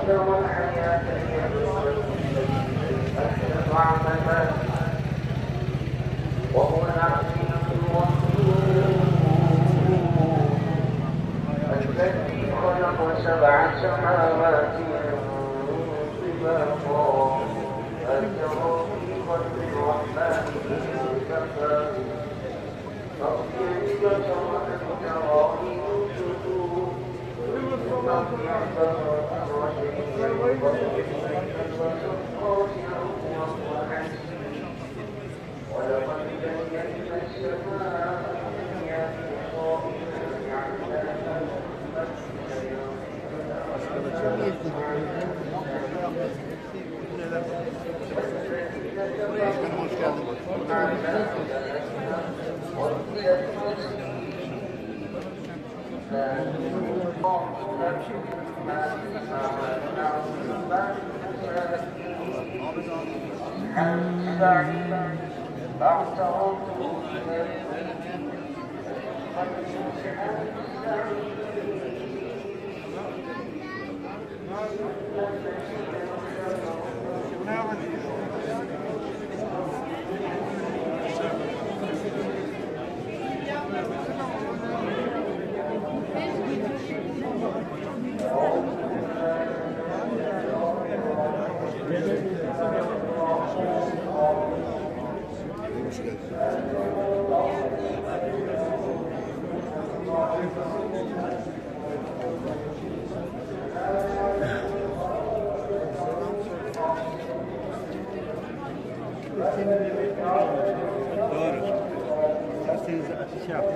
وهو العزيز الغفور الذي خلق سبع سماوات طباقا هل ترى في خلق الرحمن من تفاوت فاغفر البصر هل ترى من سجود ثم ارجع الرجل ينقض إليك البصر خاسئا وهو حسير ولقد زينا السماء الدنيا بمصابيح جعلناها Doğru. İsterseniz şey yapın.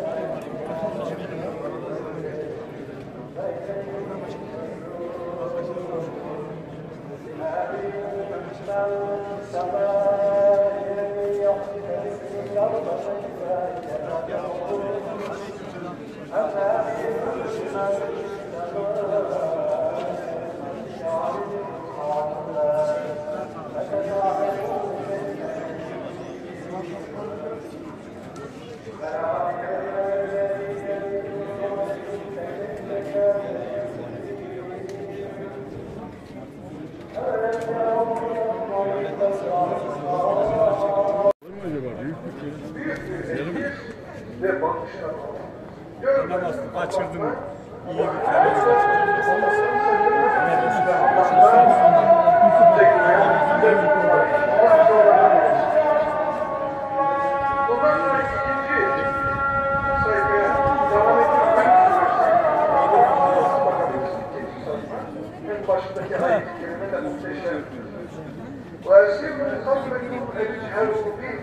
Kaçırdım. İyi bir başındaki ayet kelimeler muhteşem. وَاَسِرُّ قَوْلَكُمْ اَجْهَرُوا بِهِ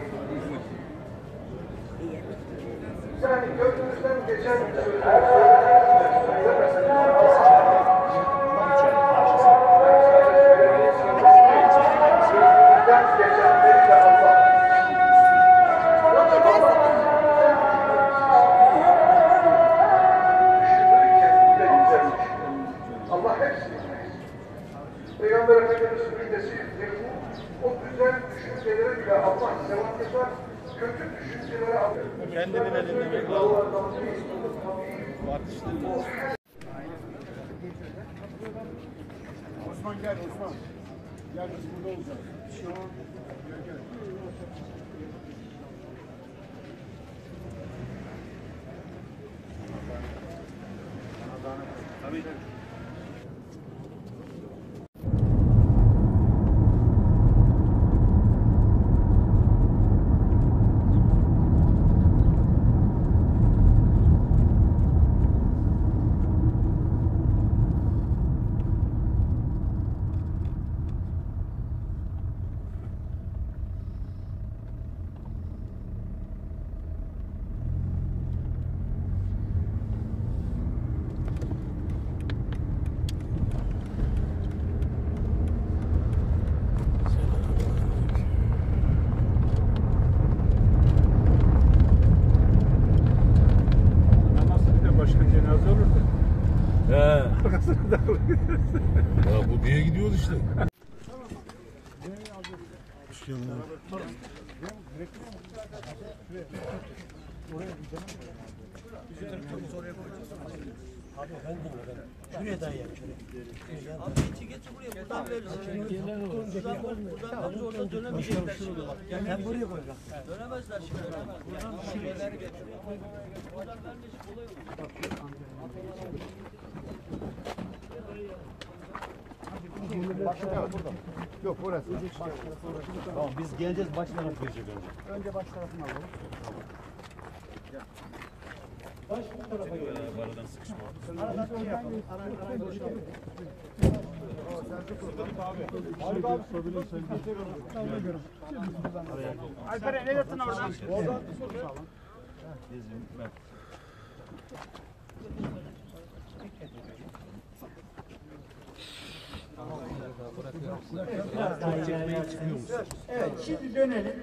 Yani gönlünüzden geçen Allah hepsini Peygamber Efendimiz müjdesidir bu. O güzel düşüncelere bile Allah sevap yazar, kötü düşüncelere alır. Kendinin elinde bir bağlı. Osman gel Osman. Gel biz burada olacağız. Gel gel. Tabii. Ya bu diye gidiyoruz işte. Hoş geldin. Oraya Abi ben dinle. Şuraya dayayalım şöyle. Abi etiketi buraya buradan verirsin. Buradan verir orada dönemeyecekler şimdi. Yani sen buraya koy bak. Dönemezler şimdi. Buradan şeyleri getiriyor. Buradan vermesi kolay olur. Yok orası. Tamam biz geleceğiz baş taraf verecek önce. Önce baş tarafını alalım. Baş bu tarafa gel. Aradan sıkışma. Alperen ne yaptın oradan? Oradan Gezeyim ben. Biraz daha ilerleye çıkıyormuş. Evet, şimdi dönelim.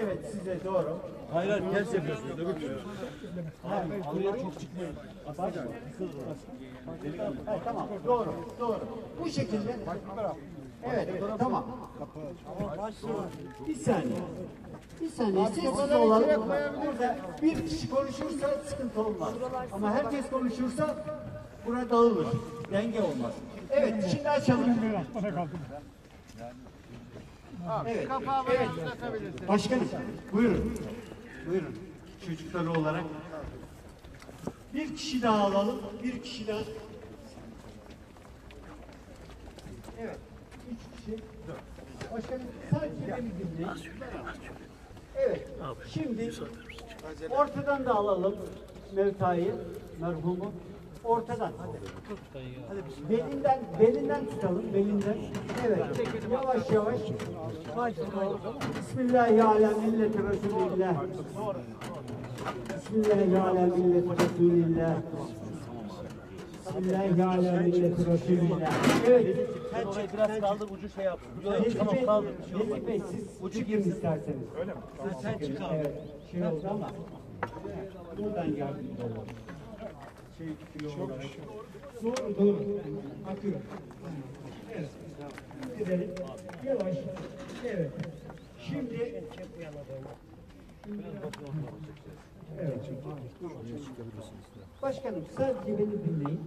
Evet, size doğru. Hayır hayır ters yapıyorsunuz. Öbür türlü. Buraya çok çıkmayın. Evet, tamam, doğru, doğru. Bu şekilde. Evet, tamam. Bir saniye. Bir saniye, sessiz olalım. Burada bir kişi konuşursa sıkıntı olmaz. Ama herkes konuşursa bura dağılır. Denge olmaz. Evet, şimdi açalım. Evet, evet. Başkanım, buyurun. Buyurun. Çocukları olarak. Bir kişi daha alalım. Bir kişi daha. Evet. 3 kişi. Başkanım sadece beni dinleyin. Evet. Şimdi ortadan da alalım Mevta'yı, merhumu. Ortadan. Belinden tutalım, belinden. Evet. Yavaş yavaş. Bismillahirrahmanirrahim. Milleti Resulillah. Bismillahirrahmanirrahim. Milleti Resulillah. Bismillahirrahmanirrahim. Milleti Resulillah. Evet. Sen biraz kaldır ucu şey yap. Necip Bey, siz ucu girin isterseniz. Öyle mi? Sen çık abi. Evet. Şey oldu ama buradan yardımcı olalım. Kilo olarak. Doğru. Akıyor. Evet. Gidelim. Yavaş. Evet. Şimdi evet. Başkanım sadece beni dinleyin.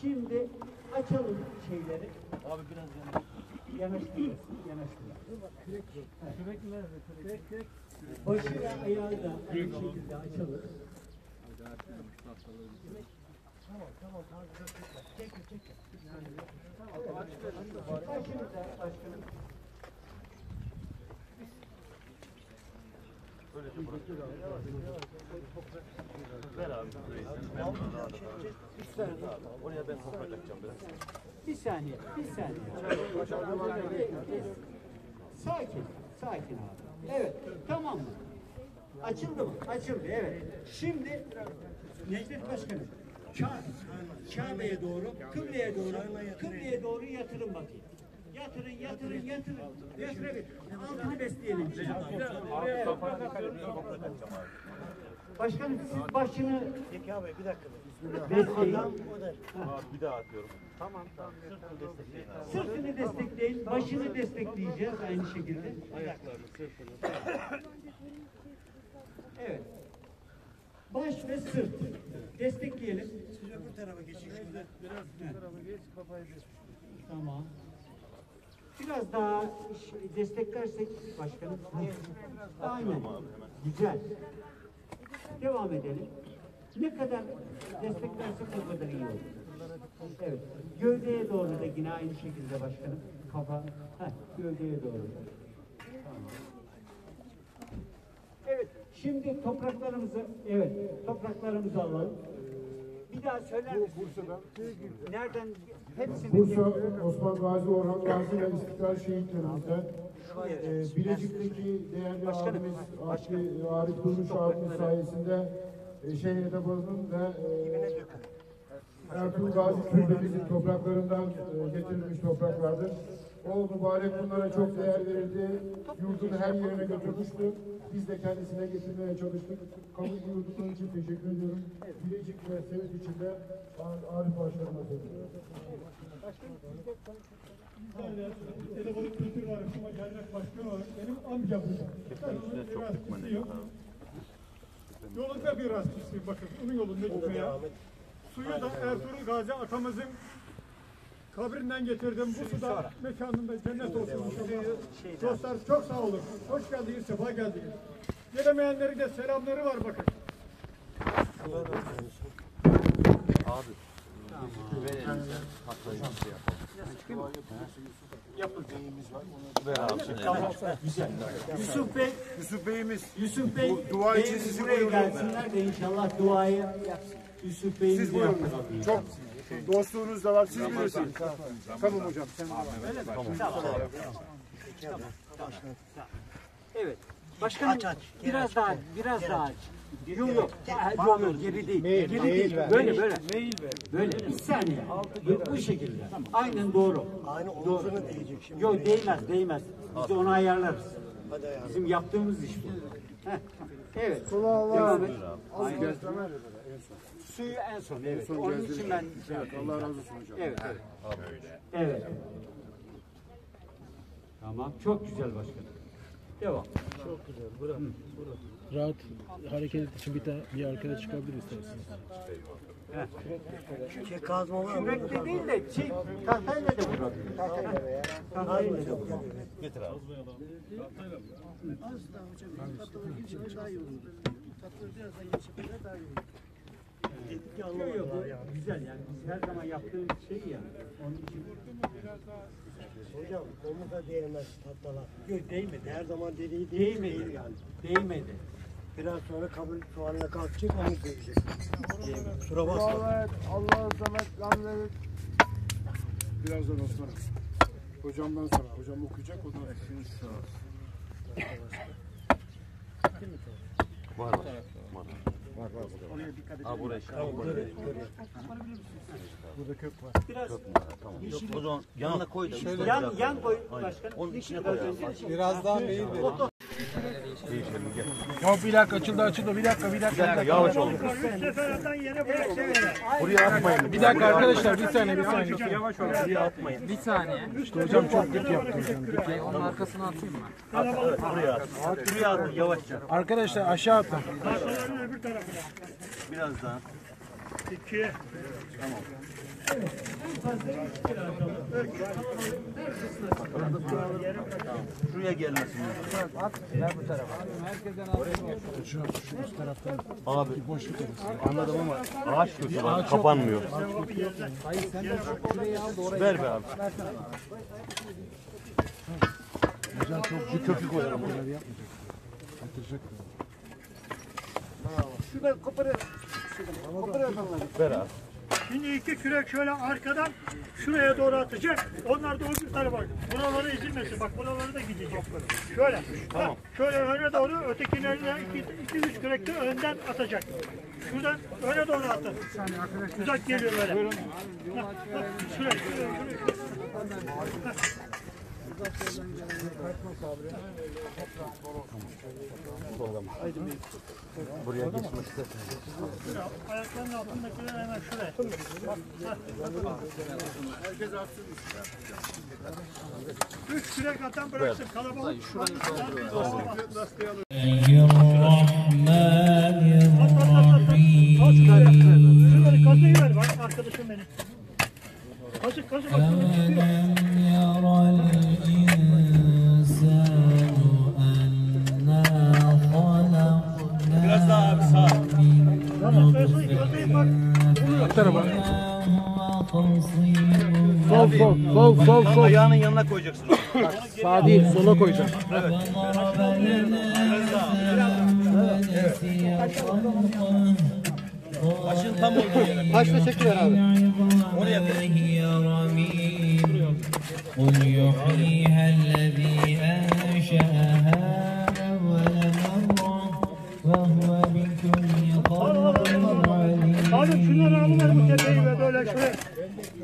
Şimdi açalım şeyleri. Abi biraz Yanaştırın. Başı ve ayağı da aynı şekilde açalım. Tamam. Çek. Başımıza başkanım. Ver abi. Oraya ben toprak atacağım biraz. Bir saniye. Sakin abi. Evet, tamam mı? Açıldı mı? Açıldı, evet. Şimdi Necdet Başkanım, Kabe'ye doğru, kıbleye doğru yatırın bakayım. Yatırın. Yatırın. Altını besleyelim. Evet. Başkanım siz başını bir dakika. besleyin. Bir daha atıyorum. Tamam. Sırtını destekleyin abi. Sırtını destekleyin, başını destekleyeceğiz aynı şekilde. Ayaklarını, sırtını. Evet. Baş ve sırt. Destekleyelim. Siz öbür tarafa geçin şurada. Biraz bu tarafa geç, kafayı destek. Tamam. Biraz daha desteklersek başkanım. Aynen. Güzel. Devam edelim. Ne kadar desteklersek o kadar iyi olur. Evet. Gövdeye doğru da yine aynı şekilde başkanım. Kafa. Gövdeye doğru. Tamam. Evet. Şimdi topraklarımızı alalım. Bir daha söyler misiniz? Bursa'dan. Nereden? Hepsini Bursa, Osman Gazi, Orhan Gazi ve İstiklal şehitlerimizden Bilecik'teki değerli abimiz Arif Durmuş abimiz sayesinde şehir etabının ve Ertuğrul Gazi Türbemizin topraklarından getirilmiş topraklardır. O mübarek bunlara çok değer verildi. Yurdun her yerine götürmüştü. Biz de kendisine getirmeye çalıştık. Kamu yurdunun için teşekkür ediyorum. Bilecik ve Sevit için de Arif Başkanı'na söylüyorum. Telefonun kültür var, ama gelmek başkanı olarak benim amcam bu. Çok tıkma ne? Yolunda bir rastçısıyım bakın. Onun yolunda gitmeye. suyu da Ertuğrul Gazi atamızın kabrinden getirdim. Bu su da mekanında cennet olsun inşallah. Dostlar çok sağ olun. Hoş geldiniz, sefa geldiniz. Gelemeyenlerin de selamları var bakın. Yusuf Bey dua için sizi buraya gelsinler de inşallah duayı Yusuf Bey'in de yapalım. Çok dostluğunuz da var. Siz bilirsiniz. Tamam hocam. Evet. Başkanım biraz daha aç. Yok geri değil. Geri değil. Böyle. Böyle. Bir saniye. Bu şekilde. Aynen doğru. Aynı omuzunu diyecek şimdi. Yok değmez. Biz de onu ayarlarız. Bizim yaptığımız iş bu. Evet. Devam et. Suyu en son. Evet. Onun için ben Allah razı olsun hocam. Evet. Tamam. Çok güzel başkanım. Devam. Çok güzel. Bravo. Rahat hareket için bir arkada çıkabilir isterseniz. Kazma var mı? Kürekle değil de tahtayla da vurabilir. Tahtayla da vurabilir. Getir abi. Az daha hocam. Tatlıları geçirmeye daha iyi olur. Tatlıları biraz daha geçirmeye daha iyi olur. Yok, bu güzel yani. Biz her zaman yaptığımız şey ya. Onun için Hocam omuza değmez tatlılar. yok değmedi. Her zaman dediği değil yani. Değmedi. Biraz sonra kabul soğanına kalkacak omuz değecek. Şura basma. Allah'a emanet. Birazdan Osman. Hocamdan sonra. Hocam okuyacak. O da Var. Abi buraya burada kök var. Biraz tamam. O zaman yanına koy da. yan koy başkanım. Onun içine koy. Biraz daha meyil verin. Ya bir dakika açıldı. Bir dakika. Yavaş olun. Seferden yere bırakacağım. Buraya atmayın. Bir dakika arkadaşlar. Bir saniye. Yavaş olun. Buraya atmayın. Bir saniye. İşte hocam çok dik yaptı. Onun arkasına atayım mı? Buraya at. Buraya atın yavaşça. Arkadaşlar aşağı atın. Tahtaların öbür tarafına. Biraz daha. 2. Şuraya gelmesin. Abi anladım ama ağaç kötü var. Kapanmıyor. Ver be abi. Hocam çok bir köpük koyalım. Bunları yapmayacak. Atacak. Şuradan koparalım. Ver abi. Şimdi iki kürek şöyle arkadan şuraya doğru atacak. Onlar da öbür tarafa. Buralara ezilmesin. Bak buralara da gidecek. Şöyle. Tamam. Şöyle öne doğru ötekilerine 2-3 kürek de önden atacak. Şuradan öne doğru atın. Uzak geliyor böyle. Şuraya. Buraya geçmek istersen. Ayaklarının altındakiler hemen şuraya. Herkes atsın. 3 kürek atan bıraksın. Kalabalık. Şurayı dolduruyor. Şunları kazıyı ver bak arkadaşım benim. Kazık bak. Biraz daha abi sağ. Kazıyı bak. Bu tarafa. Sol. Ayağının yanına koyacaksın. Sağ değil, sola koyacağım. Evet. Başın tam olduğu yere. Başla çekiyor abi. Oraya koy. قل يحييها الذي أنشأها أول مرة وهو بكل خلق عليم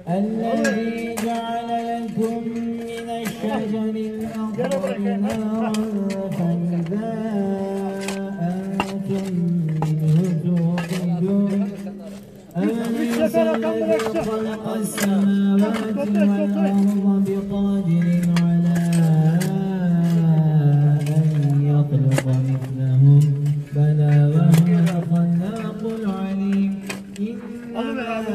الذي جعل لكم من الشجر الأخضر نارا فإذا أنتم منه توقدون أليس الذي خلق السماوات والأرض بقادر على أن يخلق مثلهم بلى وهو الخلاق العليم إنما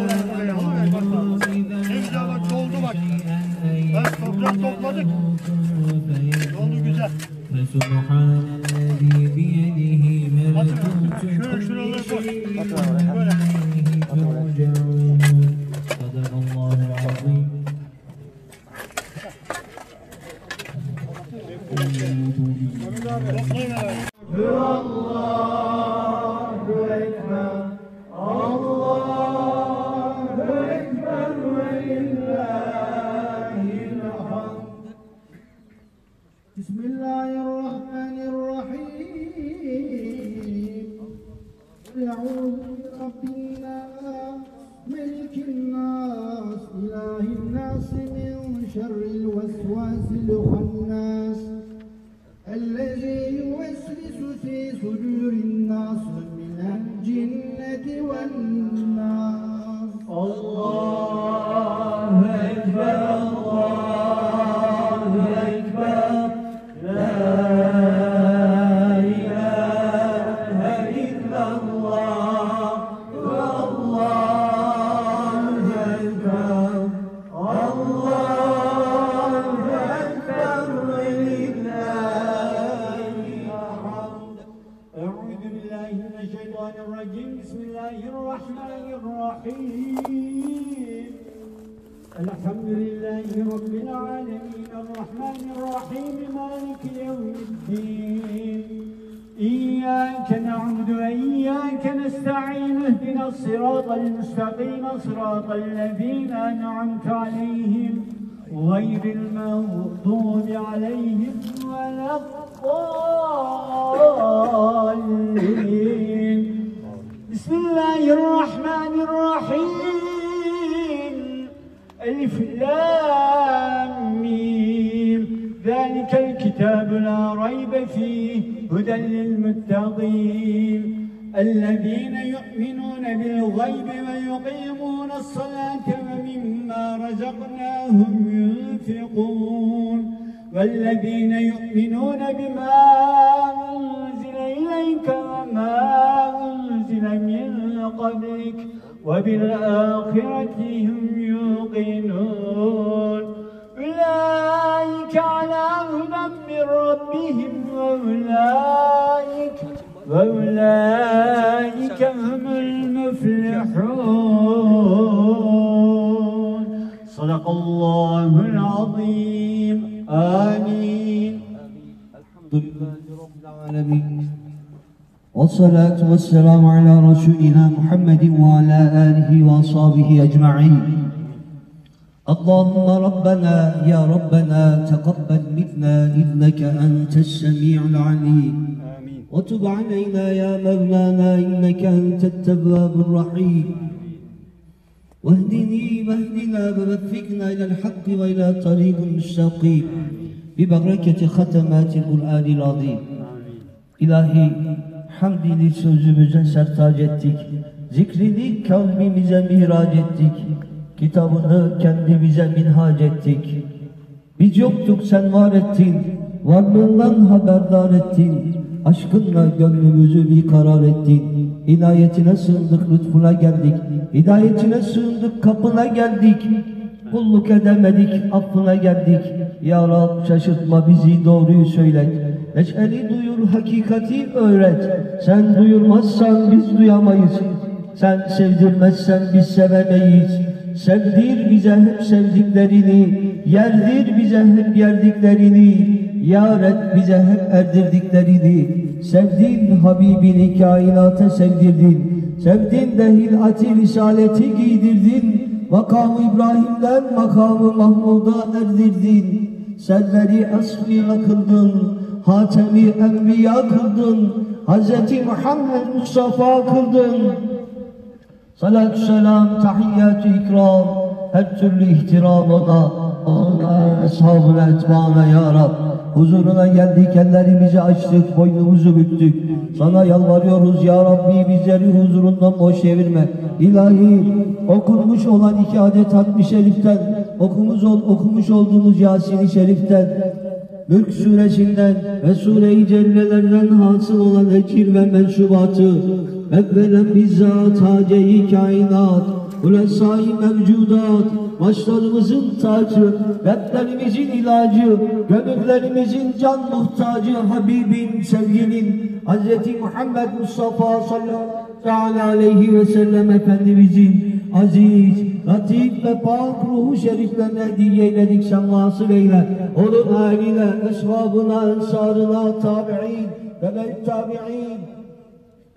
فسبحان الذي بيده ملكوت كل شيء وإليه ترجعون صدق الله العظيم. بسم الله الرحمن الرحيم. قل أعوذ برب الناس ملك الناس إله الناس من شر الوسواس الخناس الذي يوسوس في صدور الناس من الجنة والناس. الله أكبر الله أكبر لا إله إلا الله والله أكبر الله أكبر ولله الحمد. أعوذ بالله من الشيطان الرجيم. بسم الله الرحمن الرحيم. الحمد لله رب العالمين الرحمن الرحيم مالك يوم الدين. إياك نعبد وإياك نستعين اهدنا الصراط المستقيم صراط الذين أنعمت عليهم غير المغضوب عليهم ولا الضالين. بسم الله الرحمن الرحيم. ألف لام ميم ذلك الكتاب لا ريب فيه هدى للمتقين الذين يؤمنون بالغيب ويقيمون الصلاة ومما رزقناهم ينفقون والذين يؤمنون بما أنزل إليك وما أنزل من قبلك وبالآخرة هم يوقنون أولئك على هدى من ربهم وأولئك هم المفلحون. صدق الله العظيم. آمين. الحمد لله رب العالمين والصلاة والسلام على رسولنا محمد وعلى آله وأصحابه أجمعين. اللهم ربنا يا ربنا تقبل منا إنك أنت السميع العليم وتب علينا يا مولانا إنك أنت التواب الرحيم واهدني واهدنا ووفقنا إلى الحق وإلى طريق المستقيم ببركة ختمات القرآن العظيم. İlahi hamdini sözümüze sertac ettik, zikrini kalbimize mihraç ettik, kitabını kendimize minhac ettik. Biz yoktuk sen var ettin, varlığından haberdar ettin, aşkınla gönlümüzü bir karar ettin. İnayetine sığındık, lütfuna geldik, hidayetine sığındık, kapına geldik. Kulluk edemedik, affına geldik. Ya Rab şaşırtma bizi, doğruyu söylet. Neşeli duyur, hakikati öğret. Sen duyurmazsan biz duyamayız. Sen sevdirmezsen biz sevemeyiz. Sevdir bize hep sevdiklerini, yerdir bize hep yerdiklerini, yar et bize hep erdirdiklerini. Sevdin Habibini kainata sevdirdin. Sevdin de hilati risaleti giydirdin. Makamı İbrahim'den makamı Mahmud'a erdirdin. Selleri asfiya kıldın, Hatemi Enbiya kıldın, Hz. Muhammed Mustafa kıldın. Salatü selam, tahiyyatü ikram, her türlü ihtiramına, ona, eshabına, etbana ya Rab. Huzuruna geldik, ellerimizi açtık, boynumuzu büktük. Sana yalvarıyoruz ya Rabbi, bizleri huzurundan boş çevirme. İlahi, okunmuş olan 2 adet hatmi şeriften, okumuş olduğumuz Yasin-i Şeriften, Mülk suresinden ve Sure-i Cellelerden hasıl olan ekir ve mensubatı evvelen bizzat hace-i kainat, hulesai mevcudat, başlarımızın tacı, dertlerimizin ilacı, gönüllerimizin can muhtacı Habibin, sevgilin, Hz. Muhammed Mustafa sallallahu aleyhi ve sellem Efendimizin aziz, latif ve pak ruhu şeriflerine hediye eyledik, sen vasıl eyle. Onun haliyle, eshabına, ensarına, tabi'in ve tabi'in,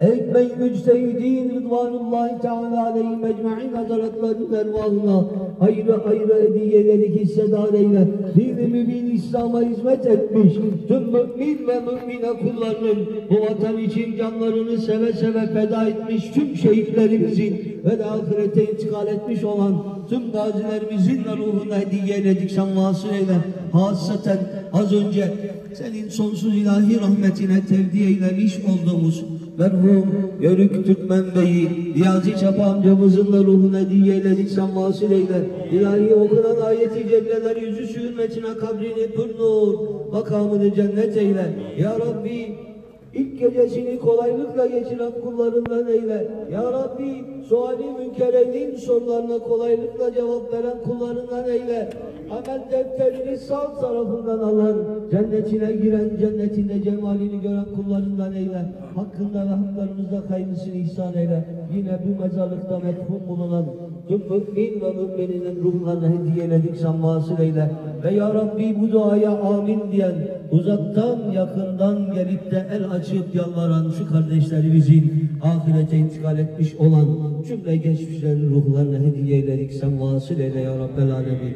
ekmeği müctehidin rıdvanullahi teala aleyhim ecma'in hazretlerinin ervahına ayrı ayrı hediye eyledik, hissedar eyle. Din-i mübin İslam'a hizmet etmiş tüm mümin ve mümine kullarının, bu vatan için canlarını seve seve feda etmiş tüm şehitlerimizin ve de ahirete intikal etmiş olan tüm gazilerimizin de ruhuna hediye eyledik, sen vasıl eyle. Hasaten az önce senin sonsuz ilahi rahmetine tevdi eylemiş olduğumuz merhum Yörük Türkmen Bey'i, Niyazi Çapa amcamızın da ruhuna hediye eyledik, sen vasıl eyle. İlahi okunan ayeti celleler yüzü şu hürmetine kabrini pür nur, makamını cennet eyle. Ya Rabbi, İlk gecesini kolaylıkla geçiren kullarından eyle. Ya Rabbi, suali münkerenin sorularına kolaylıkla cevap veren kullarından eyle. Amel defterini sağ tarafından alan, cennetine giren, cennetinde cemalini gören kullarından eyle. Hakkında ve haklarımızda hayırlısını ihsan eyle. Yine bu mezarlıkta methum bulunan tüm mümin ve mümininin ruhlarına hediye eyledik, sen vasıl eyle. Ve Ya Rabbi, bu duaya amin diyen, uzaktan yakından gelip de el açıp yalvaran şu kardeşlerimizin ahirete intikal etmiş olan cümle geçmişlerin ruhlarına hediye eyledik, sen vasıl eyle Ya Rabbel Alemin.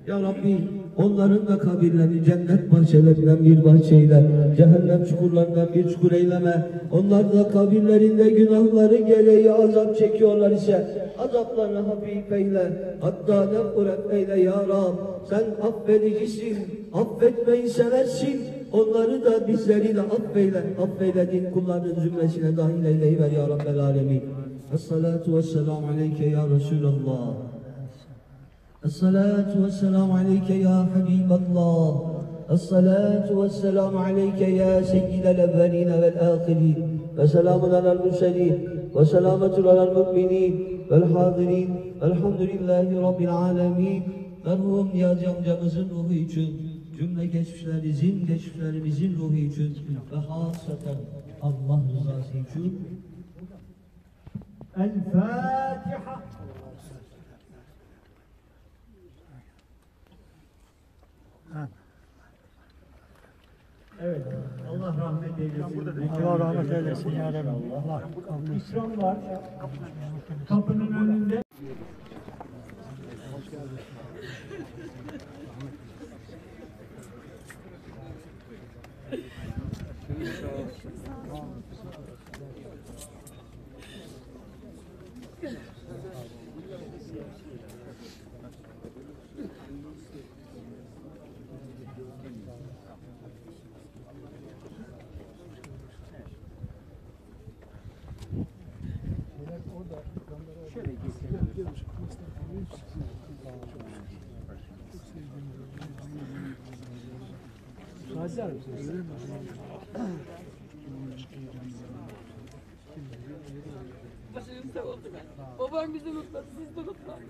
Ya Rabbi, onların da kabirlerini cennet bahçelerinden bir bahçeyle, cehennem çukurlarından bir çukur eyleme. Onlar da kabirlerinde günahları gereği azap çekiyorlar ise azaplarını hafif eyle, hatta nefret eyle Ya Rab. Sen affedicisin, affetmeyi seversin. Onları da bizleri de affeyle, affeylediğin kulların zümresine dahil eyleyiver Ya Rabbel Alemin. Es-salatu vesselamu aleyke ya Resulallah. Es-salatu vesselamu aleyke ya Habiballah. Es-salatu vesselamu aleyke ya seyyidel evveline vel ahirin. Ve selamun alel murselin. Ve selametun alel müminin. Vel hadirin. Velhamdülillahi Rabbil alemin. Merhum Niyazi amcamızın ruhu için, cümle geçmişlerimizin ruhu için ve hasaten Allah rızası için El-Fatiha. Evet, Allah rahmet eylesin. Allah rahmet eylesin ya Rabbi. Allah İkram var. Kapının önünde. Şöyle geçelim. Hazır mısınız? Başınızda oldu ben. Babam bizi unutmadı, siz de unutmayın.